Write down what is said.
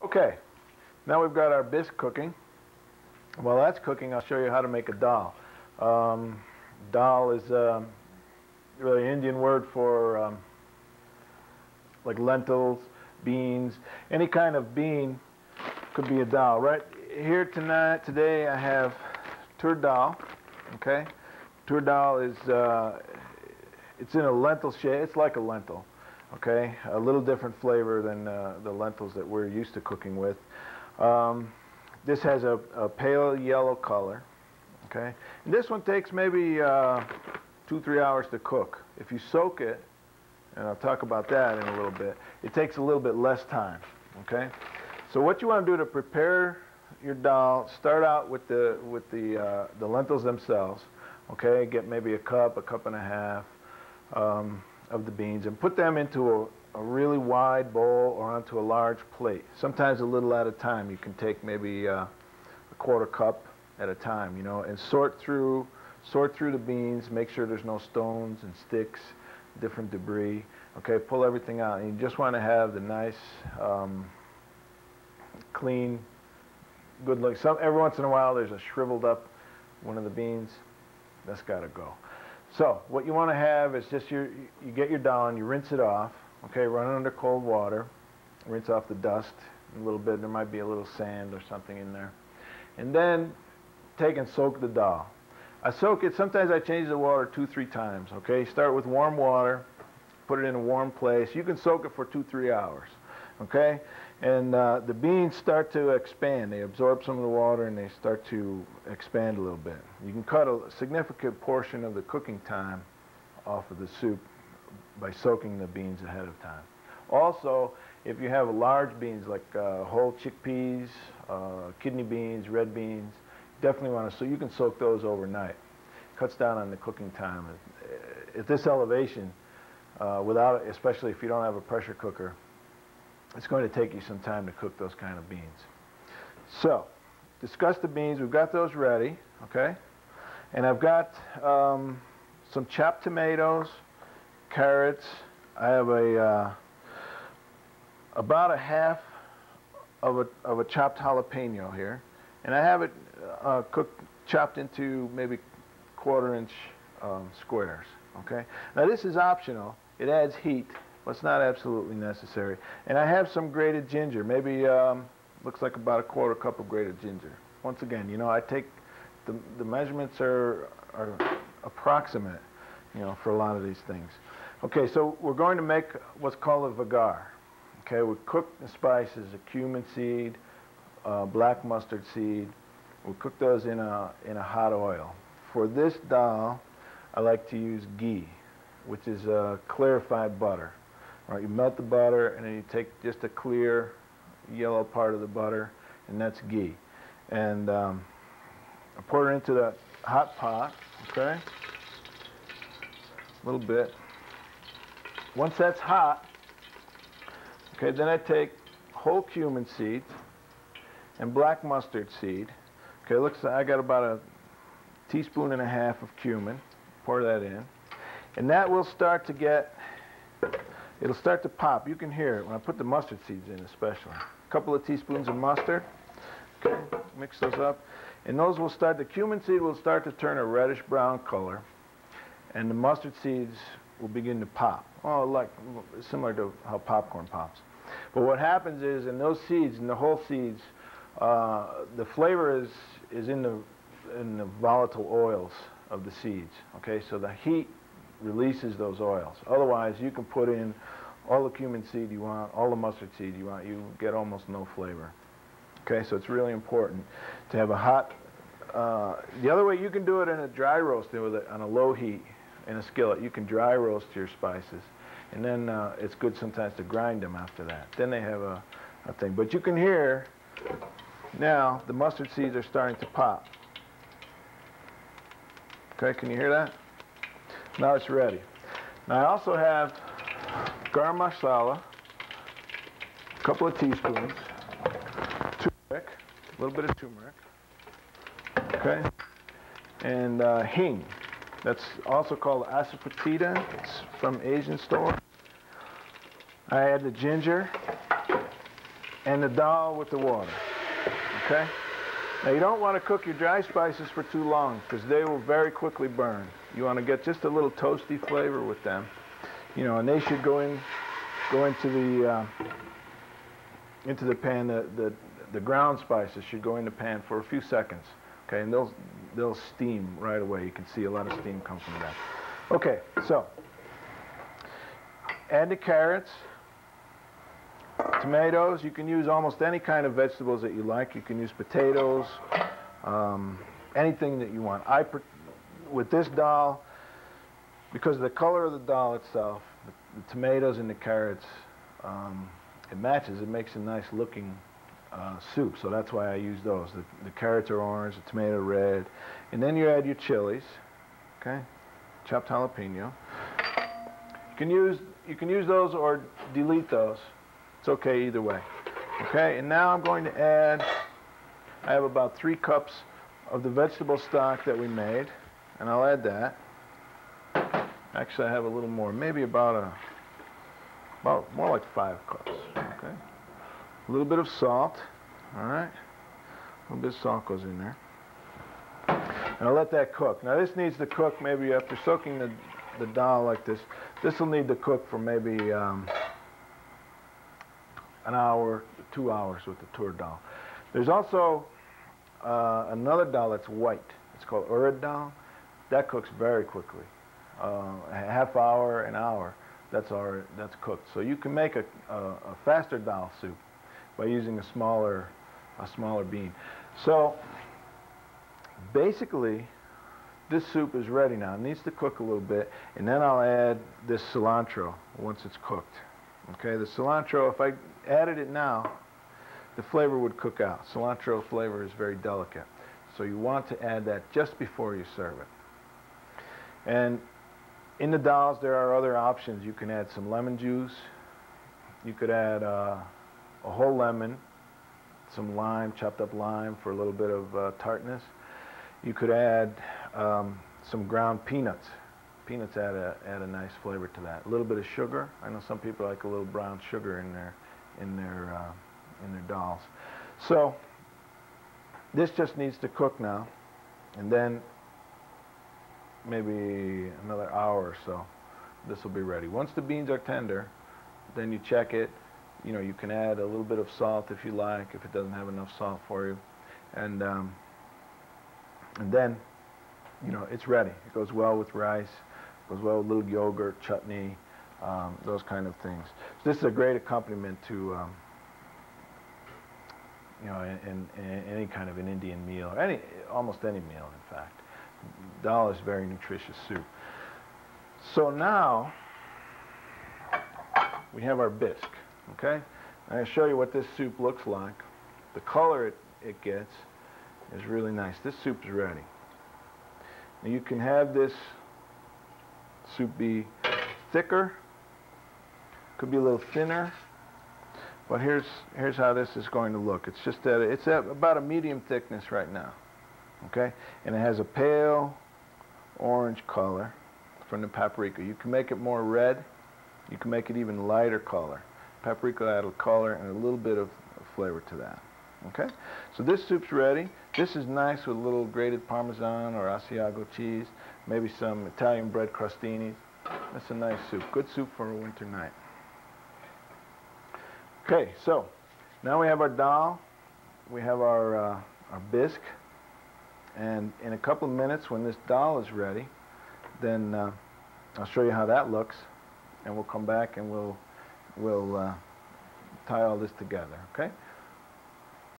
Okay, now we've got our bisque cooking. While that's cooking, I'll show you how to make a dal. Dal is really an Indian word for like lentils, beans, any kind of bean could be a dal. Right here today I have tur dal. Okay, tur dal is it's in a lentil shape. It's like a lentil. Okay, a little different flavor than the lentils that we're used to cooking with. This has a pale yellow color. Okay, and this one takes maybe 2-3 hours to cook. If you soak it, and I'll talk about that in a little bit, it takes a little bit less time. Okay, so what you want to do to prepare your dal, start out with the lentils themselves. Okay, get maybe a cup and a half of the beans, and put them into a really wide bowl or onto a large plate. Sometimes a little at a time. You can take maybe a quarter cup at a time, you know, and sort through the beans, make sure there's no stones and sticks, different debris. Okay, pull everything out, and you just want to have the nice, clean, good look. Every once in a while there's a shriveled up one of the beans. That's got to go. So what you want to have is just you get your dal and you rinse it off. Okay, run it under cold water, rinse off the dust a little bit. There might be a little sand or something in there, and then take and soak the dal. I soak it. Sometimes I change the water 2-3 times. Okay, start with warm water, put it in a warm place. You can soak it for 2-3 hours. Okay, and the beans start to expand. They absorb some of the water and they start to expand a little bit. You can cut a significant portion of the cooking time off of the soup by soaking the beans ahead of time. Also, if you have large beans like whole chickpeas, kidney beans, red beans, definitely want to, so you can soak those overnight. Cuts down on the cooking time. At this elevation, especially if you don't have a pressure cooker, it's going to take you some time to cook those kind of beans. So, discuss the beans. We've got those ready, okay? And I've got some chopped tomatoes, carrots. I have about a half of a chopped jalapeno here, and I have it chopped into maybe 1/4-inch squares. Okay. Now this is optional. It adds heat, but it's not absolutely necessary. And I have some grated ginger. Maybe looks like about a 1/4 cup of grated ginger. Once again, you know, I take the measurements are approximate, you know, for a lot of these things. Okay, so we're going to make what's called a vagar. Okay, we cook the spices, a cumin seed, black mustard seed. We'll cook those in a hot oil. For this dal, I like to use ghee, which is clarified butter. Right, you melt the butter and then you take just a clear yellow part of the butter, and that's ghee. And I pour it into that hot pot. Okay, a little bit. Once that's hot, okay, then I take whole cumin seeds and black mustard seed. Okay, looks like I got about a 1.5 teaspoons of cumin. Pour that in, and that will start to get, it'll start to pop. You can hear it when I put the mustard seeds in, especially. A couple of teaspoons of mustard. Okay, mix those up, and those will start. The cumin seed will start to turn a reddish brown color, and the mustard seeds will begin to pop. Oh, like similar to how popcorn pops. But what happens is, in those seeds, in the whole seeds, the flavor is in the volatile oils of the seeds. Okay, so the heat releases those oils. Otherwise, you can put in all the cumin seed you want, all the mustard seed you want, you get almost no flavor. Okay, so it's really important to have a hot. The other way, you can do it in a dry roast with it on a low heat in a skillet. You can dry roast your spices, and then it's good sometimes to grind them after that. Then they have a thing. But you can hear now the mustard seeds are starting to pop. Okay, can you hear that? Now it's ready. Now I also have garam masala, a couple of teaspoons, turmeric, a little bit of turmeric, okay, and hing. That's also called asafoetida. It's from Asian store. I add the ginger, and the dal with the water, okay? Now you don't want to cook your dry spices for too long because they will very quickly burn. You want to get just a little toasty flavor with them, you know, and they should go into the pan. The ground spices should go in the pan for a few seconds, okay, and they'll steam right away. You can see a lot of steam come from that. Okay, so add the carrots. Tomatoes, you can use almost any kind of vegetables that you like. You can use potatoes, anything that you want. With this dal, because of the color of the dal itself, the tomatoes and the carrots, it matches. It makes a nice looking soup, so that's why I use those. The carrots are orange, the tomato red, and then you add your chilies, okay, chopped jalapeno. You can use those or delete those. It's okay either way. Okay, and now I'm going to add, I have about 3 cups of the vegetable stock that we made, and I'll add that. Actually, I have a little more, maybe about more like 5 cups. Okay, a little bit of salt. All right, a little bit of salt goes in there, and I'll let that cook. Now this needs to cook maybe after soaking the dal like this. This will need to cook for maybe an hour, 2 hours with the tur dal. There's also another dal that's white. It's called urad dal. That cooks very quickly. A half hour, an hour, that's cooked. So you can make a faster dal soup by using a smaller bean. So basically, this soup is ready now. It needs to cook a little bit, and then I'll add this cilantro once it's cooked. Okay, the cilantro, if I added it now, the flavor would cook out. Cilantro flavor is very delicate, so you want to add that just before you serve it. And in the dals, there are other options. You can add some lemon juice. You could add a whole lemon, some lime, chopped up lime for a little bit of tartness. You could add some ground peanuts. Peanuts add a nice flavor to that. A little bit of sugar. I know some people like a little brown sugar in their dals. So this just needs to cook now, and then maybe another hour or so, this will be ready. Once the beans are tender, then you check it. You know, you can add a little bit of salt if you like, if it doesn't have enough salt for you, and then, you know, it's ready. It goes well with rice. Goes well with a little yogurt, chutney, those kind of things. So this is a great accompaniment to, you know, in any kind of an Indian meal, or almost any meal, in fact. Dal is very nutritious soup. So now we have our bisque. Okay, I'm going to show you what this soup looks like. The color it gets is really nice. This soup is ready. Now you can have this soup be thicker, could be a little thinner, but here's how this is going to look. It's just that it's at about a medium thickness right now, okay? And it has a pale orange color from the paprika. You can make it more red. You can make it even lighter color. Paprika add a color and a little bit of flavor to that, okay? So this soup's ready. This is nice with a little grated Parmesan or Asiago cheese, maybe some Italian bread crostinis. That's a nice soup. Good soup for a winter night. Okay, so now we have our dal, we have our bisque, and in a couple of minutes when this dal is ready, then I'll show you how that looks, and we'll come back and we'll tie all this together, okay?